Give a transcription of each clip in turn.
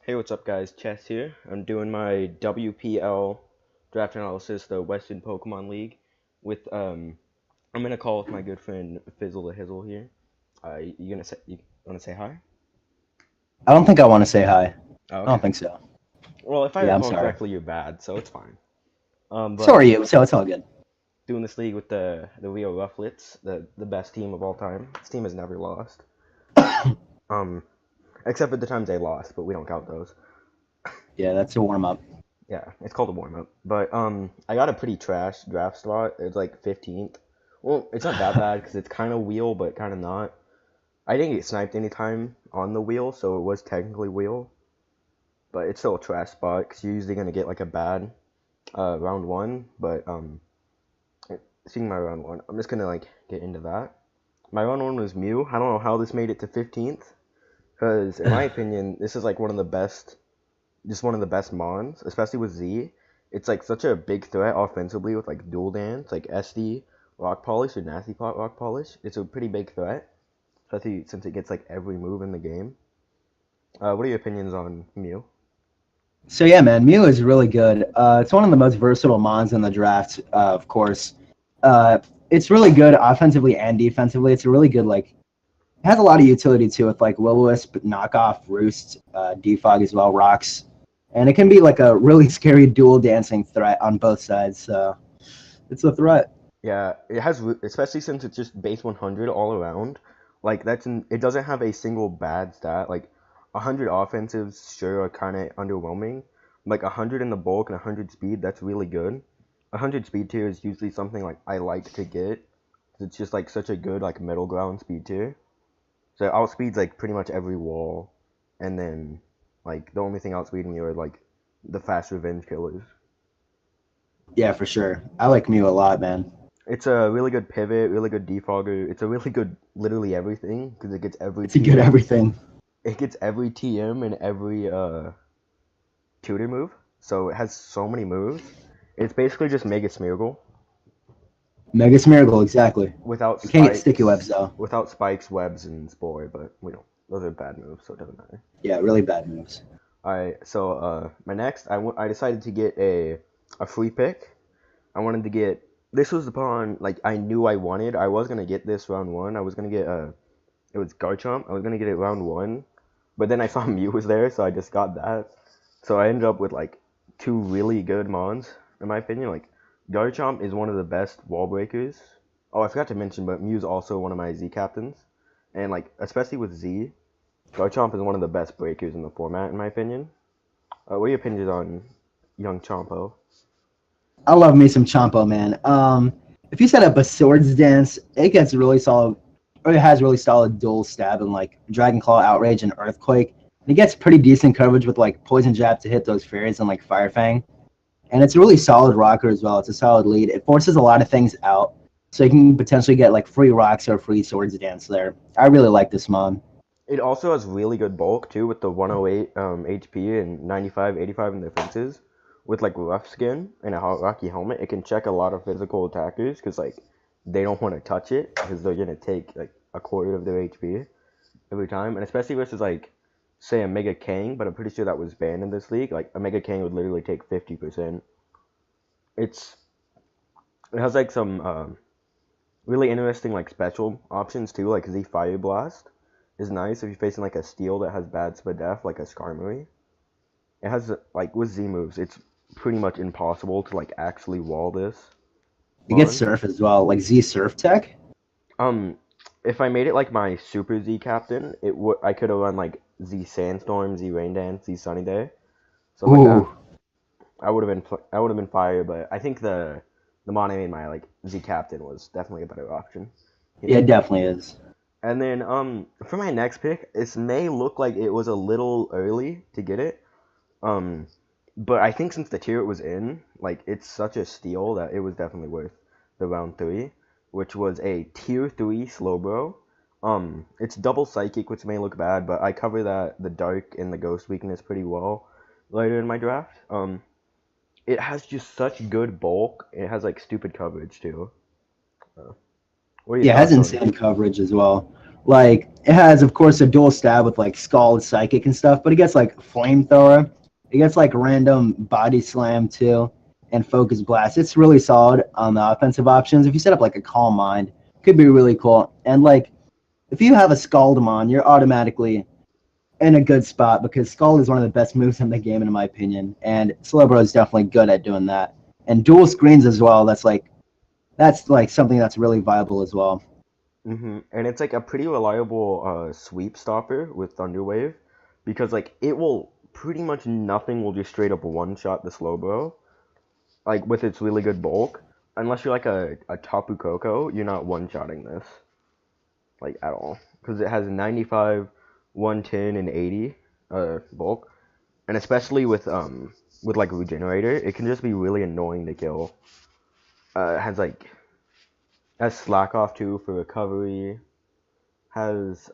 Hey, what's up, guys? Chess here. I'm doing my WPL draft analysis, the Western Pokemon League, with I'm gonna call with my good friend FizzleTheHizzle here. You wanna say hi? I don't think I want to say hi. Oh, I don't okay. think so. Well, if I Yeah, I'm recall sorry. correctly, you're bad, so it's fine. So are But you, so it's all good. doing this league with the Rio Rufflets, the best team of all time. This team has never lost. Um, except for the times they lost, but we don't count those. Yeah, that's a warm up. Yeah, it's called a warm up. But I got a pretty trash draft spot. It's like 15th. Well, it's not that bad because it's kind of wheel, but kind of not. I didn't get sniped anytime on the wheel, so it was technically wheel, but it's still a trash spot because you're usually gonna get like a bad round one. But seeing my round one, I'm just gonna like get into that. My round one was Mew. I don't know how this made it to 15th, because in my opinion, this is like one of the best, just one of the best mons, especially with Z. It's like such a big threat offensively with like dual dance, like SD, rock polish, or nasty pot rock polish. It's a pretty big threat, especially since it gets like every move in the game. What are your opinions on Mew? So yeah, man, Mew is really good. It's one of the most versatile mons in the draft, of course. It's really good offensively and defensively. It's a really good it has a lot of utility too with like Will-O-Wisp, knockoff, Roost, Defog as well, rocks, and it can be like a really scary dual dancing threat on both sides. So it's a threat. Yeah, it has, especially since it's just base 100 all around. Like it doesn't have a single bad stat. Like 100 offensives sure are kind of underwhelming. Like 100 in the bulk and 100 speed, that's really good. 100 speed tier is usually something like I like to get. It's just like such a good like middle ground speed tier. So outspeeds like pretty much every wall, and then like the only thing outspeeding you are like the fast revenge killers. Yeah, for sure. I like Mew a lot, man. It's a really good pivot, really good defogger. It's a really good literally everything because it gets every It's a good TM. everything. It gets every TM and every tutor move. So it has so many moves. It's basically just Mega Smeargle Megas Miracle, exactly. without You can't get sticky webs spikes, though. webs, and Spore. But we don't. Those are bad moves, so it doesn't matter. Yeah, really bad moves. Alright, so my next, I decided to get a free pick. I wanted to get, this was upon, like, I knew I wanted. I was gonna get this round one. I was gonna get it was Garchomp. I was gonna get it round one, but then I saw Mew was there, so I just got that. So I ended up with like two really good mons, in my opinion. Like Garchomp is one of the best wall breakers. Oh, I forgot to mention, but Mew's also one of my Z captains, and like especially with Z, Garchomp is one of the best breakers in the format, in my opinion. What are your opinions on young Chompo? I love me some Champo, man. If you set up a Swords Dance, it gets really solid, or it has really solid dual stab and like Dragon Claw, Outrage, and Earthquake. And it gets pretty decent coverage with like Poison Jab to hit those fairies and like Fire Fang. And it's a really solid rocker as well. It's a solid lead. It forces a lot of things out, so you can potentially get like free rocks or free Swords Dance there. I really like this mon. It also has really good bulk too, with the 108 HP and 95, 85 in defenses. With like rough skin and a hot rocky helmet, it can check a lot of physical attackers because like they don't want to touch it because they're gonna take like a quarter of their HP every time, and especially versus like say a Mega Kang, but I'm pretty sure that was banned in this league. Like a Mega Kang would literally take 50%. It's it has like some really interesting like special options too, like Z Fire Blast is nice if you're facing like a steel that has bad Spadef, like a Skarmory. It has like with Z moves, it's pretty much impossible to like actually wall this It gets Mon. Surf as well, like Z Surf Tech. Um, if I made it like my Super Z captain, it would I could have run like Z Sandstorm, Z Rain Dance, Z Sunny Day, stuff like that. Ooh, I would have been fire, but I think the Mon I made my like Z captain was definitely a better option yeah, here. it definitely is. And then for my next pick, this may look like it was a little early to get it. Um, but I think since the tier it was in, like it's such a steal that it was definitely worth the round three, which was a tier three Slowbro. It's double psychic, which may look bad, but I cover that the dark and the ghost weakness pretty well later in my draft. It has just such good bulk. It has like stupid coverage too. Uh, what are your Yeah, it has thoughts on? insane coverage as well. Like, it has, of course, a dual stab with, like, Scald, Psychic, and stuff, but it gets, like, Flamethrower. It gets, like, random Body Slam, too, and Focus Blast. It's really solid on the offensive options. If you set up, like, a Calm Mind, it could be really cool. And, like, if you have a Scaldamon, you're automatically in a good spot because Scald is one of the best moves in the game, in my opinion. And Slowbro is definitely good at doing that. And dual screens as well, that's, like, something that's really viable as well. And it's like a pretty reliable sweep stopper with Thunder Wave because like it will pretty much nothing will just straight up one shot the Slowbro like with its really good bulk. Unless you're like a Tapu Koko, you're not one shotting this like at all because it has 95, 110, and 80 bulk, and especially with like Regenerator, it can just be really annoying to kill. It has Slack Off too for recovery. Has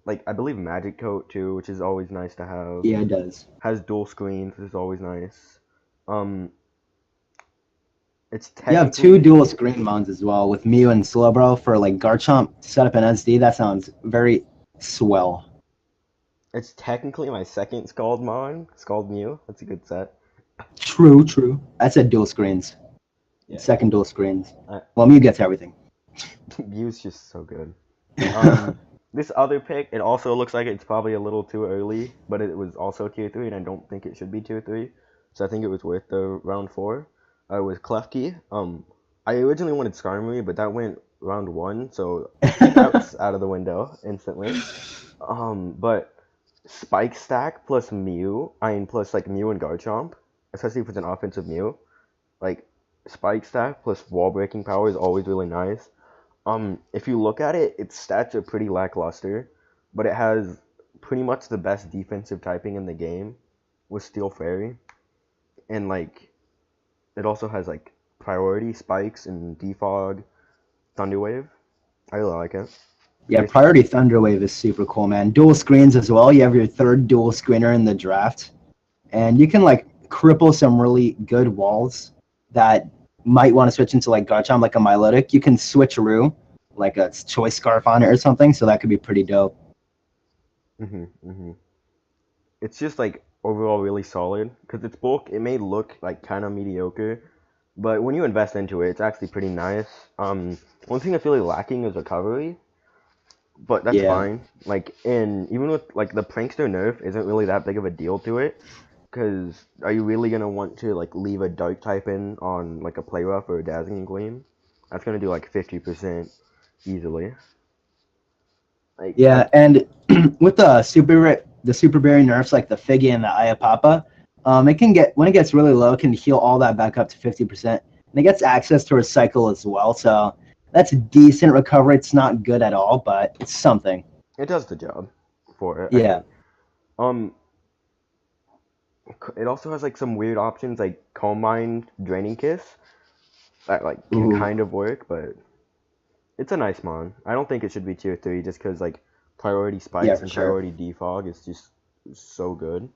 like I believe Magic Coat too, which is always nice to have. Yeah, it does. Has dual screens, which is always nice. Um, it's You have two technically dual screen mounts as well with Mew and Slowbro for like Garchomp to set up an SD. That sounds very swell. it's technically my second Scald Mon, Scald Mew. That's a good set. True, true. I said dual screens. Yeah, Second dual screens. uh, Well, Mew gets everything. Mew's just so good. Um, this other pick, it also looks like it's probably a little too early, but it was also tier 3, and I don't think it should be tier 3. So I think it was worth the round 4. With Klefki. I originally wanted Skarmory, but that went round 1, so that's out of the window instantly. But Spike Stack plus Mew, plus like Mew and Garchomp, especially if it's an offensive Mew, like Spike Stack plus wall breaking power is always really nice. If you look at it, its stats are pretty lackluster, but it has pretty much the best defensive typing in the game with Steel Fairy, and like it also has like priority spikes and defog, Thunder Wave. I really like it. Yeah, Priority Thunder Wave is super cool, man. Dual screens as well. You have your third dual screener in the draft, and you can like cripple some really good walls that might want to switch into like Garchomp, like a Milotic. You can switcheroo like a Choice Scarf on it or something, so that could be pretty dope. Mhm, mhm. It's just like overall really solid because its bulk it may look like kind of mediocre, but when you invest into it, it's actually pretty nice. One thing that's really lacking is recovery, but that's Yeah. fine. Like, and even with like the prankster nerf isn't really that big of a deal to it, because are you really gonna want to like leave a dark type in on like a play rough or a dazzling gleam? That's gonna do like 50% easily. Like Yeah, that. and with the super berry nerfs like the Figgy and the Ayapapa, it can get when it gets really low, it can heal all that back up to 50%. And it gets access to recycle as well, so that's a decent recovery. It's not good at all, but it's something. It does the job for it, I Yeah. think. Um, it also has like some weird options like Calm Mind, Draining Kiss that like can Ooh. kind of work, but it's a nice mon. I don't think it should be tier 3 just because like priority Yeah, spikes for and sure. priority defog is just so good.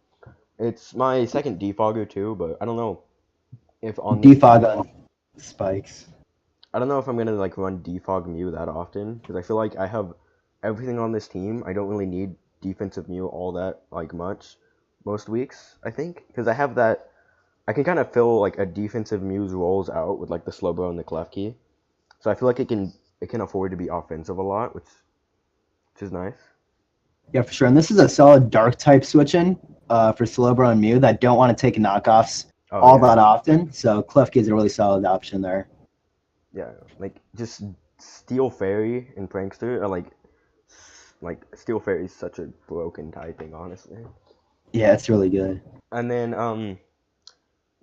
It's my second defogger too, but I don't know if on this Defog team, on spikes. I don't know if I'm gonna like run defog Mew that often because I feel like I have everything on this team. I don't really need defensive Mew all that like much most weeks. I think because I have that. I can kind of fill like a defensive Mew's rolls out with like the Slowbro and the Klefki. So I feel like it can afford to be offensive a lot, which is nice. Yeah, for sure. And this is a solid dark type switching for Slowbro and Mew that don't want to take knockoffs Oh all yeah, that often. So Klefki is a really solid option there. yeah. Like just Steel Fairy and Prankster are like Steel Fairy is such a broken typing, honestly. Yeah, it's really good. And then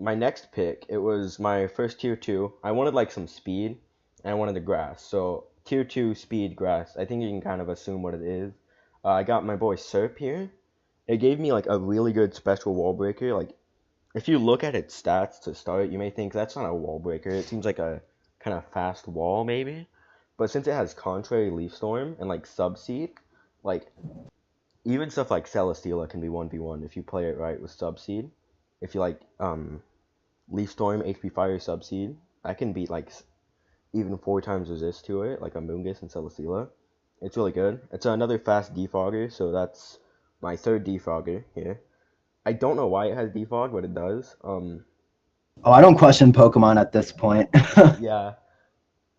my next pick, it was my first tier 2. I wanted like some speed and I wanted the grass. So tier 2 speed grass. I think you can kind of assume what it is. I got my boy Serp here. It gave me like a really good special wall breaker. Like if you look at its stats to start, you may think that's not a wall breaker. It seems like a kind of fast wall maybe. But since it has Contrary Leaf Storm and like Subseed, like even stuff like Celesteela can be 1v1 if you play it right with Subseed. If you like Leaf Storm, HP Fire, Subseed, I can beat like even 4 times resist to it, like a Moongus and Celesteela. It's really good. It's another fast defogger, so that's my third defogger here. I don't know why it has defog, but it does. Oh, I don't question Pokemon at this point. Yeah,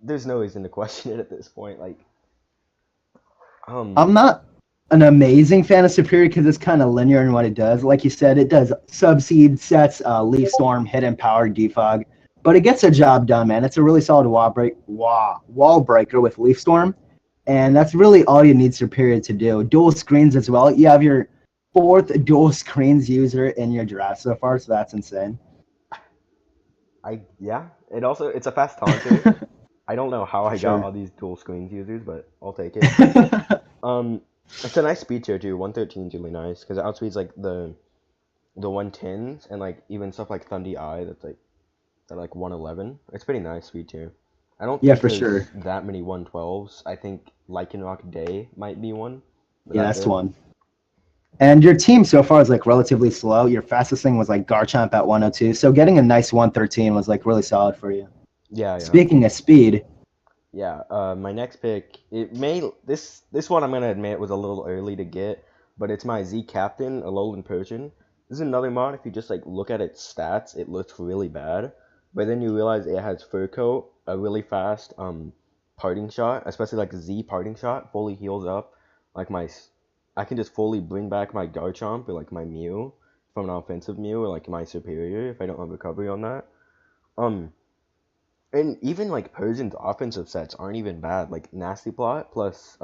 there's no reason to question it at this point. Like, I'm not an amazing fan of Superior because it's kind of linear in what it does. Like you said, it does Subseed, Sets, Leaf Storm, Hidden Power, Defog. But it gets a job done, man. It's a really solid wall breaker with Leaf Storm. And that's really all you need Superior to do. Dual screens as well. You have your fourth dual screens user in your draft so far, so that's insane. yeah. It's a fast taunter. I don't know how I got all these dual screens users, but I'll take it. It's a nice speed tier too. 113 is really nice because it outspeeds like the 110s and like even stuff like Thundy Eye that's like at like 111. It's pretty nice speed tier. I don't think there's that many 112s. I think Lycanroc Day might be one. Yeah, that's one. And your team so far is like relatively slow. Your fastest thing was like Garchomp at 102. So getting a nice 113 was like really solid for you. Yeah. Speaking of speed. Yeah, my next pick, this one I'm gonna admit was a little early to get, but it's my Z Captain, Alolan Persian. This is another mod, if you just like look at its stats, it looks really bad. But then you realize it has Fur Coat, a really fast parting shot, especially like Z parting shot, fully heals up. I can just fully bring back my Garchomp or like my Mew from an offensive Mew or like my Superior if I don't have recovery on that. And even like Persian's offensive sets aren't even bad. Like Nasty Plot plus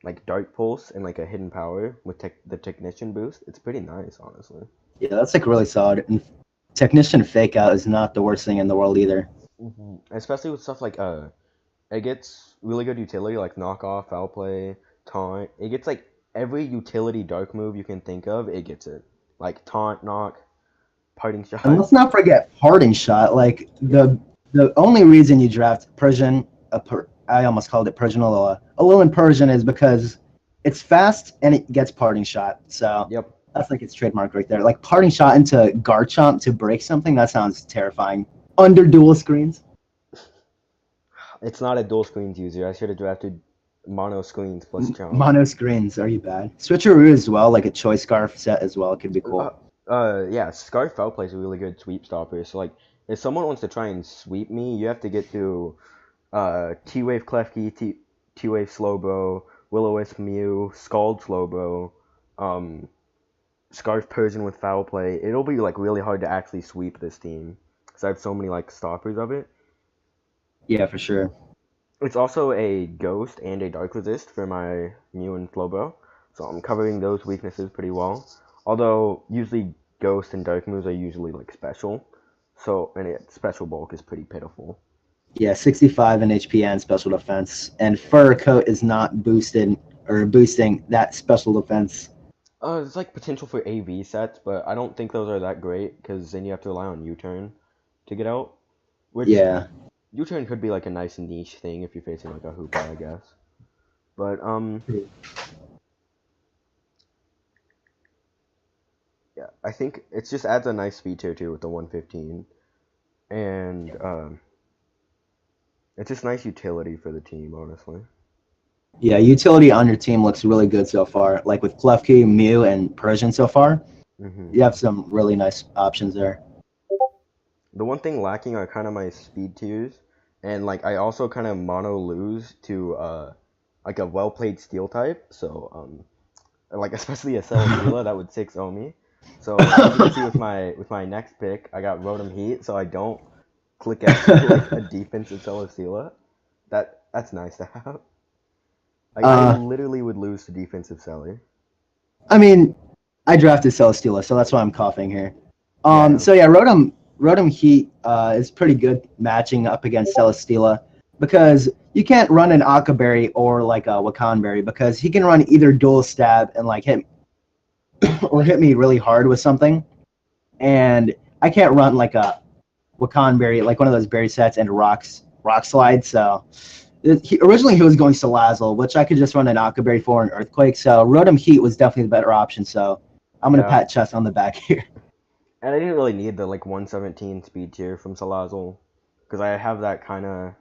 like Dark Pulse and like a Hidden Power with the Technician boost. It's pretty nice, honestly. Yeah, that's like really solid. And Technician Fake Out is not the worst thing in the world either. Especially with stuff like it gets really good utility like Knock Off, Foul Play, Taunt. It gets like every utility Dark move you can think of. It gets it. Like Taunt, Knock, Parting Shot. And let's not forget Parting Shot. Like the only reason you draft Persian, I almost called it Persian Alola. Alolan Persian is because it's fast and it gets Parting Shot. So yep. That's like its trademark right there. Like Parting Shot into Garchomp to break something, that sounds terrifying. Under dual screens. It's not a dual screens user. I should have drafted mono screens plus Chomp. Mono screens, are you bad? Switcheroo as well, like a Choice Scarf set as well. It could be cool. Yeah, Scarf Foul Play is a really good sweep stopper. So like, if someone wants to try and sweep me, you have to get through T-Wave Klefki, T-Wave Slowbro, Will-O-Wisp Mew, Scald Slowbro, Scarf Persian with Foul Play. It'll be like really hard to actually sweep this team because I have so many like stoppers of it. Yeah, for sure. It's also a Ghost and a Dark Resist for my Mew and Slowbro, so I'm covering those weaknesses pretty well. Although usually Ghost and Dark moves are usually like special. So, and special bulk is pretty pitiful. Yeah, 65 in HP and special defense. And Fur Coat is not boosting that special defense. It's like potential for AV sets, but I don't think those are that great because then you have to rely on U-turn to get out. Which, yeah. U-turn could be like a nice niche thing if you're facing like a Hoopa, I guess. But, yeah, I think it just adds a nice speed tier too with the 115. And it's just nice utility for the team, honestly. Yeah, utility on your team looks really good so far. Like with Klefki, Mew, and Persian so far, you have some really nice options there. The one thing lacking are kind of my speed tiers, and like I also kind of mono lose to like a well played steel type. So like especially a Celesteela that would 6-0 me. So as you can see with my next pick, I got Rotom Heat, so I don't click out like a defensive Celesteela. That's nice to have. Like, I literally would lose to defensive Celly. I mean, I drafted Celesteela, so that's why I'm coughing here. Yeah. So yeah, Rotom Heat is pretty good matching up against Celesteela because you can't run an Akaberry or like a Wakanberry because he can run either dual stab and like hit me really hard with something, and I can't run like a Wakanberry, like one of those berry sets and rock slide. So originally he was going Salazzle, which I could just run an Akaberry for an Earthquake. So Rotom Heat was definitely the better option. So I'm gonna pat chest on the back here. And I didn't really need the like 117 speed tier from Salazzle because I have that kind of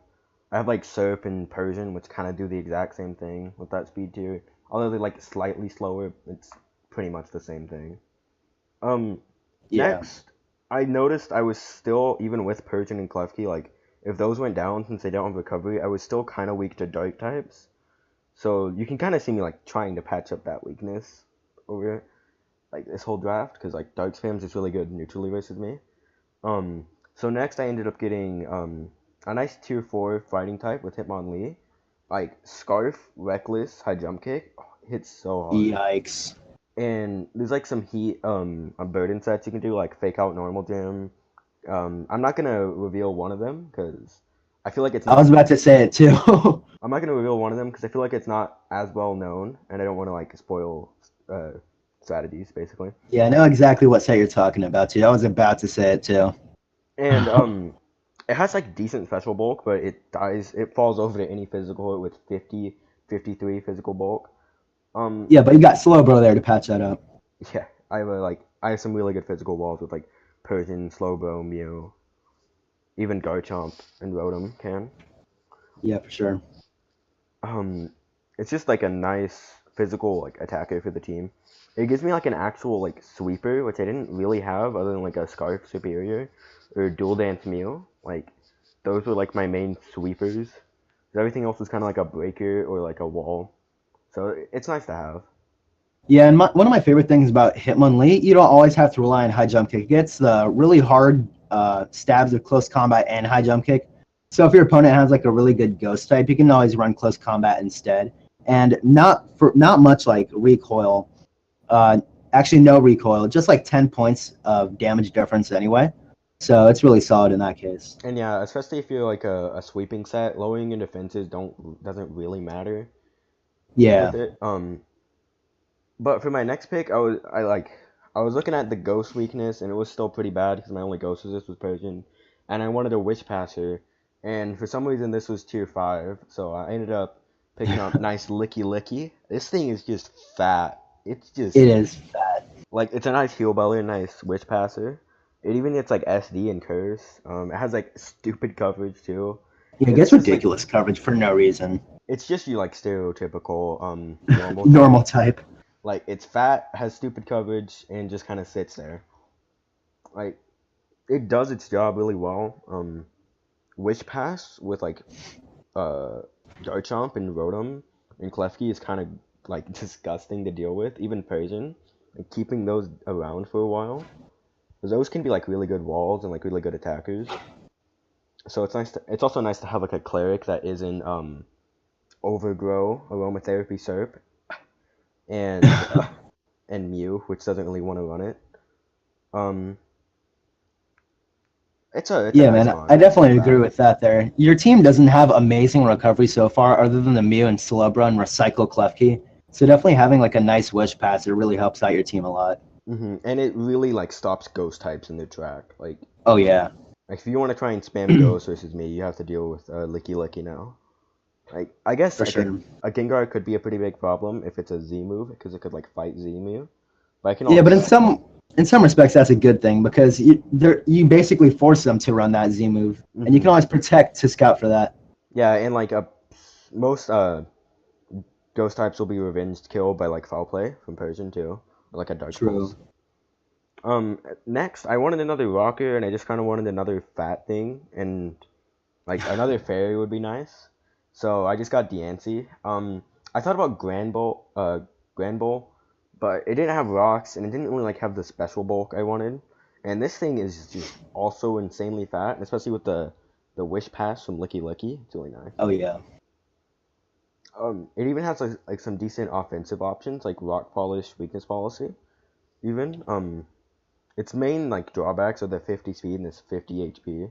I have like Serp and Persian, which kind of do the exact same thing with that speed tier. Although they're like slightly slower, it's pretty much the same thing. Um, Yeah. Next, I noticed I was still, even with Persian and Klefki, like, if those went down since they don't have recovery, I was still kind of weak to Dark types. So you can kind of see me, like, trying to patch up that weakness over, like, this whole draft, because, like, Dark spams is really good neutrally versus me. So next I ended up getting, a nice tier 4 fighting type with Hitmonlee. Like, Scarf, Reckless, High Jump Kick, hits so hard. Yikes. And there's like some heat burden sets you can do, like fake out normal gym. I'm not gonna reveal one of them because I feel like it's I was not. about to say it too. I'm not gonna reveal one of them because I feel like it's not as well known, and I don't want to like spoil uh, strategies basically. Yeah, I know exactly what set you're talking about too. I was about to say it too. And it has like decent special bulk, but it dies. It falls over to any physical hit with 50, 53 physical bulk. Yeah, but you got Slow Bro there to patch that up. Yeah, I have some really good physical walls with like Persian, Slowbro, Mew, even Garchomp and Rotom can. Yeah, for sure. Um, it's just like a nice physical like attacker for the team. It gives me like an actual like sweeper, which I didn't really have other than like a Scarf Superior or Dual Dance Mew. Like those were like my main sweepers. Everything else was kind of like a breaker or like a wall. So it's nice to have. Yeah, and one of my favorite things about Hitmonlee, you don't always have to rely on high jump kick. It gets the really hard stabs of close combat and high jump kick. So if your opponent has like a really good ghost type, you can always run close combat instead. And not much like recoil. Actually, no recoil, just like 10 points of damage difference anyway. So it's really solid in that case. And yeah, especially if you're like a sweeping set, lowering your defenses doesn't really matter Yeah. with it. But for my next pick, I was looking at the ghost weakness, and it was still pretty bad because my only ghost resist was Persian, and I wanted a Witch Passer, and for some reason this was tier 5, so I ended up picking up nice Licky. This thing is just fat. It's just It is fat. like it's a nice heal beller, nice Witch Passer. It even gets like SD and Curse. It has like stupid coverage too. Yeah, it It's gets just like ridiculous coverage for no reason. it's just your like stereotypical normal type. Normal type. Like it's fat, has stupid coverage, and just kind of sits there. Like it does its job really well. Wish Pass with like uh Garchomp and Rotom and Klefki is kind of like disgusting to deal with. Even Persian, like keeping those around for a while, because those can be like really good walls and like really good attackers. So it's nice. It's also nice to have like a cleric that isn't Overgrow, Aromatherapy Serp, and and Mew, which doesn't really want to run it. Um, it's a Yeah, nice man, line. I It's not definitely agree bad. with that there. Your team doesn't have amazing recovery so far, other than the Mew and Slowbro and Recycle Klefki. So definitely having like a nice Wish Passer really helps out your team a lot. And it really like stops ghost types in their track. Oh yeah, Like if you want to try and spam ghost versus me, you have to deal with Licky now. Like I guess for like sure. a Gengar could be a pretty big problem if it's a Z move because it could like fight Z Mew. But I can Yeah, but always in some respects that's a good thing because you basically force them to run that Z move, and you can hmm always protect to scout for that. yeah, and like most ghost types will be revenged killed by like foul play from Persian too, or like a Dark True. Pulse. Next I wanted another rocker and I just kind of wanted another fat thing and like another fairy would be nice. So I just got Diancie. I thought about Grand Bowl, but it didn't have rocks and it didn't really like have the special bulk I wanted. And this thing is just also insanely fat, and especially with the Wish Pass from Licky. It's really nice. Oh yeah. It even has like some decent offensive options like Rock Polish, Weakness Policy. Even its main like drawbacks are the 50 speed and this 50 HP.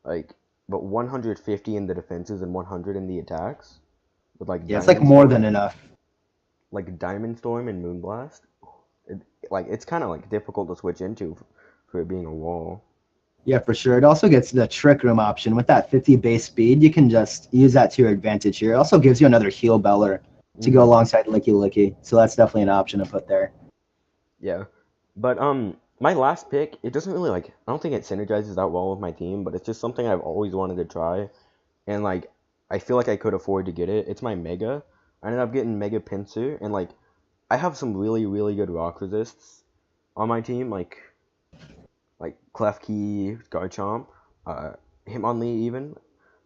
Like, but 150 in the defenses and 100 in the attacks with Yeah, it's like more than enough. Like Diamond Storm and Moonblast. It, like it's kind of like difficult to switch into for it being a wall. Yeah, for sure. It also gets the Trick Room option. With that 50 base speed, you can just use that to your advantage here. It also gives you another heal beller to go hmm alongside Licky. So that's definitely an option to put there. Yeah, but my last pick, it doesn't really like. I don't think it synergizes that well with my team, but it's just something I've always wanted to try, and like I feel like I could afford to get it. It's my Mega. I ended up getting Mega Pincer, and like I have some really really good rock resists on my team, like Klefki, Garchomp, uh, Hitmonlee even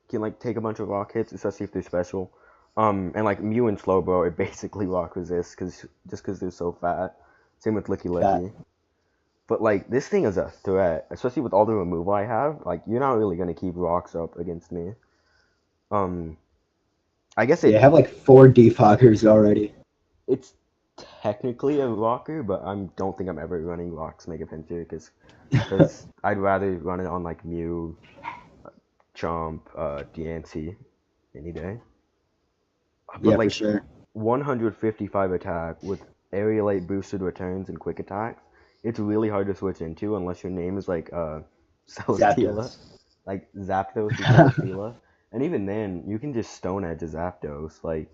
can like take a bunch of rock hits, especially if they're special. And like Mew and Slowbro, it basically rock resists because they're so fat. Same with Licky Fat. Licky. But like this thing is a threat, especially with all the removal I have. Like you're not really gonna keep rocks up against me. Um, I guess Yeah, I have like 4 defoggers already. it's technically a rocker, but I don't think I'm ever running rocks Mega Pincer because I'd rather run it on like Mew, Chomp, Diancie any day. But Yeah, for like sure. 155 attack with aerialate boosted returns and quick attacks, it's really hard to switch into unless your name is like Celesteela, Zapdos. like Zapdos or Celesteela. And even then, you can just Stone Edge a Zapdos. Like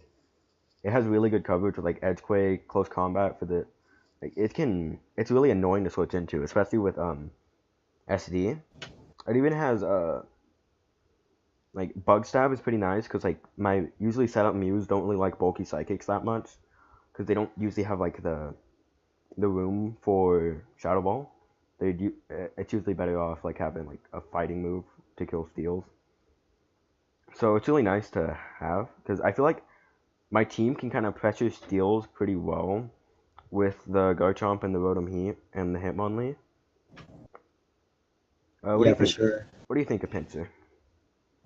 it has really good coverage with like Edgequake, close combat for the like it's really annoying to switch into, especially with SD. It even has like Bug Stab is pretty nice because like my usually set up Mews don't really like bulky psychics that much because they don't usually have like the room for Shadow Ball. It's usually better off like having like a fighting move to kill steals. So it's really nice to have because I feel like my team can kind of pressure steals pretty well with the Garchomp and the Rotom Heat and the Hitmonlee. What do Yeah, you for think? sure. What do you think of Pincer?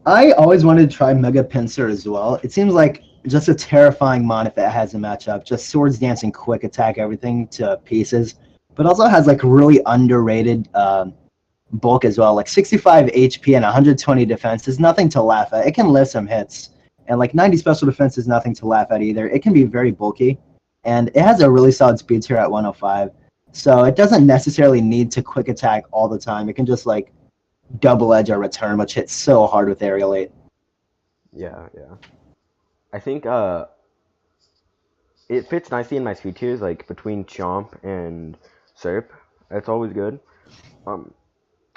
I always wanted to try Mega Pincer as well. It seems like just a terrifying mon if it has a matchup. Just swords dancing, quick attack, everything to pieces. But also has like really underrated bulk as well. Like 65 HP and 120 defense is nothing to laugh at. It can lift some hits. And like 90 special defense is nothing to laugh at either. It can be very bulky. And it has a really solid speed tier at 105. So it doesn't necessarily need to quick attack all the time. It can just like double edge or return, which hits so hard with aerial 8. Yeah, yeah. I think it fits nicely in my speed tiers, like between Chomp and Serp. That's always good. Um,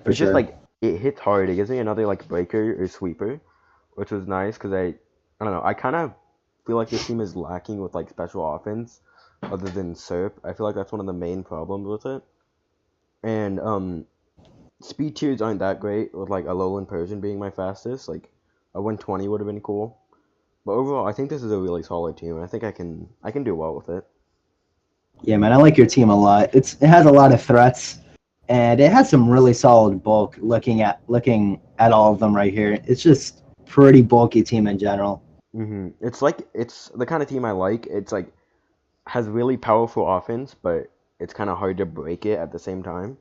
For it's just sure. like it hits hard. It gives me another like breaker or sweeper, which was nice because I don't know. I kind of feel like this team is lacking with like special offense, other than Serp. I feel like that's one of the main problems with it. And speed tiers aren't that great with like a lowland Persian being my fastest. Like a 120 would have been cool. But overall, I think this is a really solid team. I think I can do well with it. Yeah, man, I like your team a lot. It has a lot of threats, and it has some really solid bulk. Looking at all of them right here, it's just pretty bulky team in general. It's like it's the kind of team I like. It's like has really powerful offense, but it's kind of hard to break it at the same time.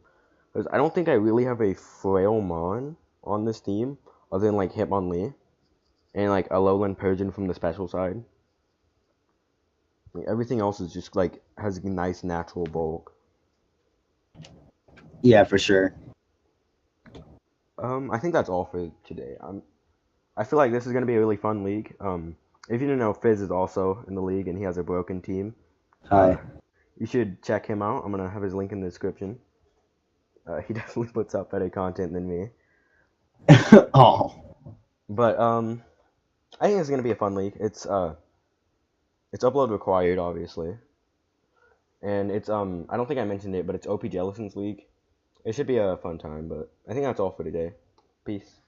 Because I don't think I really have a frail mon on this team other than like Hitmonlee and like a lowland Persian from the special side. Like, everything else is just like has a nice natural bulk. Yeah, for sure. I think that's all for today. I feel like this is gonna be a really fun league. If you didn't know, Fizz is also in the league and he has a broken team. Uh, Hi. you should check him out. I'm gonna have his link in the description. He definitely puts out better content than me. Oh, But I think it's gonna be a fun league. It's upload required, obviously, and it's I don't think I mentioned it, but it's OP Jellison's league. It should be a fun time. But I think that's all for today. Peace.